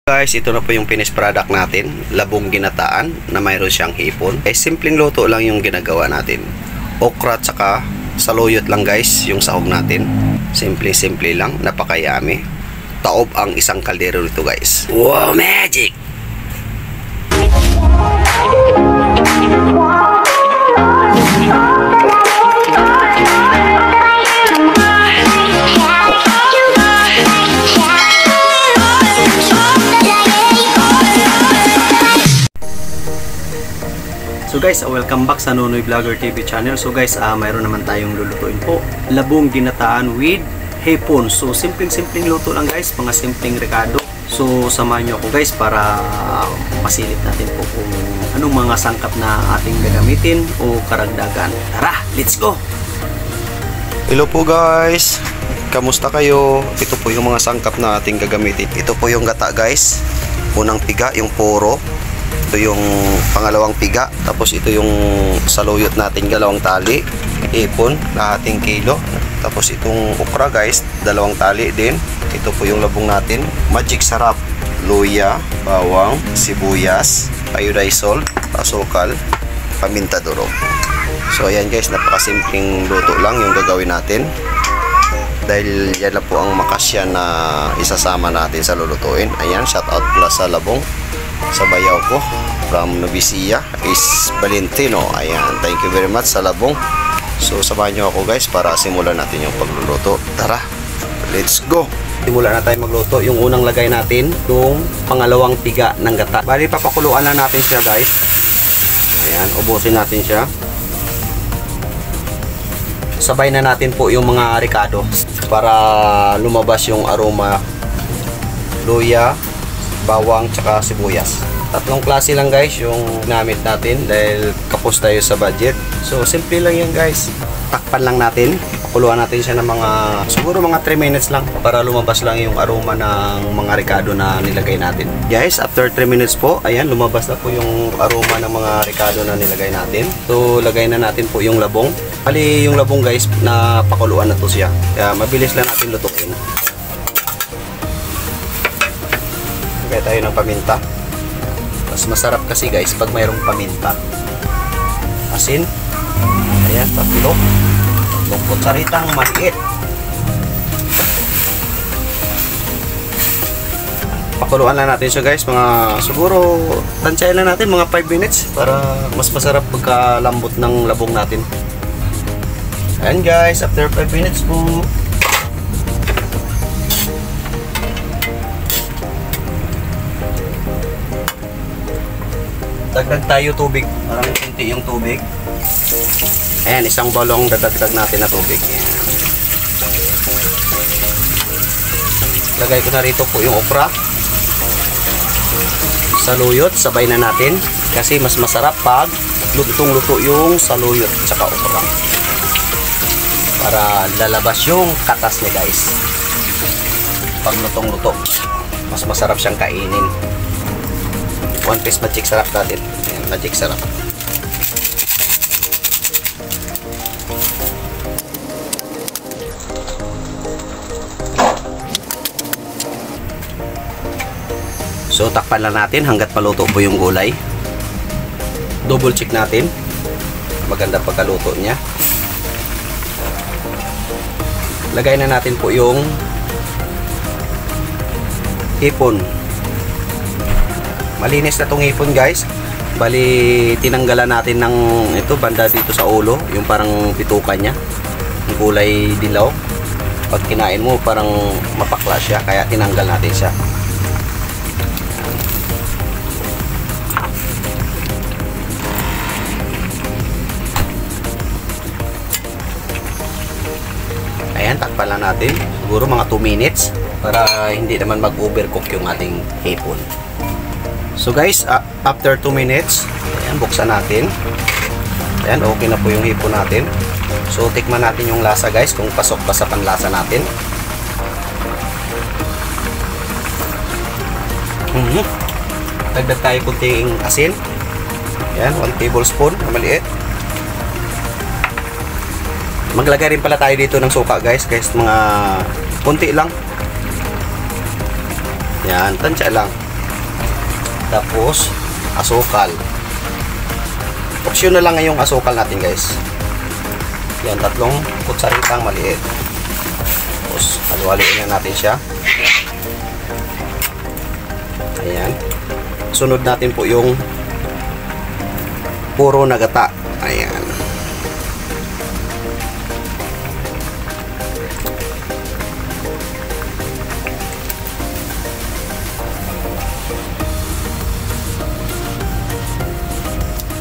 Guys, ito na po yung finished product natin, labong ginataan na mayroon siyang hipon. Simpleng luto lang yung ginagawa natin. Okra tsaka saluyot lang guys yung sahog natin. Simple lang, napakayami. Taob ang isang kaldero nito guys. Wow, magic! So guys, welcome back sa Nonoy Vlogger TV channel. So guys, mayroon naman tayong lulutuin po. Labong ginataan with hipon. So simpleng luto lang guys, mga simpleng rekado. So samahan nyo ako guys para masilip natin po kung anong mga sangkap na ating gagamitin o karagdagan. Tara, let's go! Hello po guys! Kamusta kayo? Ito po yung mga sangkap na ating gagamitin. Ito po yung gata guys. Unang piga, yung poro. Ito yung pangalawang piga, tapos ito yung saluyot natin, dalawang tali, ipon, lahating kilo, tapos itong okra guys, dalawang tali din. Ito po yung labong natin, magic sarap, luya, bawang, sibuyas, iodized salt, asukal, paminta durog. So ayan guys, napakasimpleng luto lang yung gagawin natin, dahil yan na po ang makasya na isasama natin sa lulutuin. Ayan, shout out pala sa labong sa bayaw ko from Novicia is Valentino. Ayan, thank you very much sa labong. So samahan nyo ako guys para simulan natin yung pagluluto. Tara, let's go! Simulan na tayo magluto. Yung unang lagay natin, yung pangalawang piga ng gata. Bali, papakuluan na natin siya guys. Ayan, ubusin natin siya. Sabay na natin po yung mga ricado para lumabas yung aroma, luya, bawang tsaka sibuyas. Tatlong klase lang guys yung ginamit natin dahil kapos tayo sa budget. So simple lang yan guys. Takpan lang natin, pakuluan natin siya ng mga siguro mga 3 minutes lang para lumabas lang yung aroma ng mga ricado na nilagay natin. Guys, after 3 minutes po, ayan, lumabas na po yung aroma ng mga ricado na nilagay natin. So lagay na natin po yung labong. Bali yung labong guys, na pakuluan na to siya, kaya mabilis lang natin lutuin. Lagay tayo ng paminta. Mas masarap kasi guys pag mayroong paminta. Asin. Ayan, 3. Tatlong kutsaritang maliit. Pakuluan lang natin siya guys. Mga siguro tansyahin lang natin mga 5 minutes para mas masarap pagkalambot ng labong natin. Ayan guys, after 5 minutes po, dagdag tayo tubig. Parang kunti yung tubig. Ayan, isang balong dadagdag natin na tubig. Ayan. Lagay ko na rito po yung okra. Saluyot, sabay na natin. Kasi mas masarap pag lutong-luto yung saluyot tsaka okra. Para lalabas yung katas niya guys. Pag lutong-luto, mas masarap siyang kainin. 1 piece magic sarap natin. Ayan, magic sarap. So takpan lang natin hanggat maluto po yung gulay. Double check natin maganda pagkaluto niya. Lagay na natin po yung hipon. Malinis na itong hipon guys. Bali tinanggalan natin ng ito banda dito sa ulo, yung parang bituka niya, yung kulay dilaw. Pag kinain mo parang mapakla siya, kaya tinanggal natin siya. Ayan, takpan lang natin siguro mga 2 minutes para hindi naman mag-overcook yung ating hipon. So guys, after 2 minutes, ayan, buksan natin. Ayan, okay na po yung hipon natin. So tikman natin yung lasa guys, kung pasok pa sa panlasa natin. Dagdag tayo kunting asin. Ayan, 1 tablespoon na maliit. Maglagay rin pala tayo dito ng suka guys, mga konti lang. Yan, tansya lang. Tapos, asukal. Optional lang ngayong asukal natin guys. Yan, 3 kutsaritang maliit. Tapos, halu-haluin na natin siya. Ayan. Sunod natin po yung puro na gata. Ayan.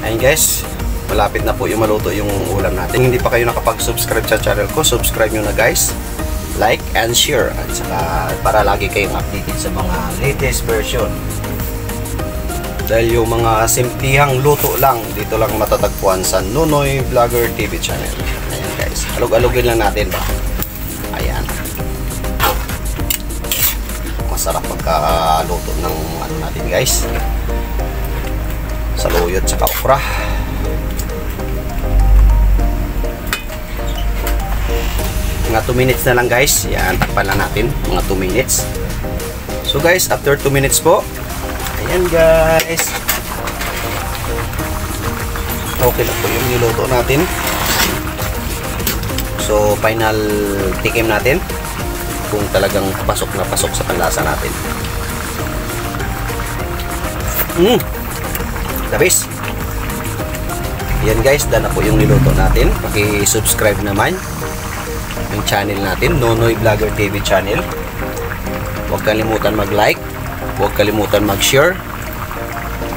Ayan guys, malapit na po yung maluto yung ulam natin. Kung hindi pa kayo nakapag-subscribe sa channel ko, subscribe nyo na guys. Like and share. At saka para lagi kayong updated sa mga latest version. Dahil yung mga simplihang luto lang, dito lang matatagpuan sa Nonoy Vlogger TV channel. Ayan guys, alog-alogin lang natin ba. Ayan. Masarap pagkaluto ng ano natin guys. Saluyot sa okra. Mga 2 minutes na lang guys. Yan, takpan lang natin. Mga 2 minutes. So guys, after 2 minutes po, ayan guys. Okay na po yung niluto natin. So, final tikim natin. Kung talagang pasok na pasok sa panlasa natin. Labis. Yan guys, dahil na po yung niluto natin. Paki-subscribe naman yung channel natin, Nonoy Vlogger TV channel. Huwag kalimutan mag-like, huwag kalimutan mag-share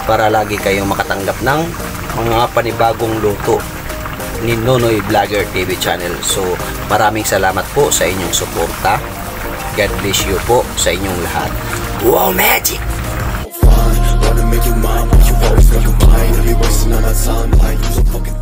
para lagi kayong makatanggap ng mga panibagong luto ni Nonoy Vlogger TV channel. So, maraming salamat po sa inyong suporta. God bless you po sa inyong lahat. Wow, magic! Wanna make you mine, but you always make you mine. Be wasting all my time, like you so fucking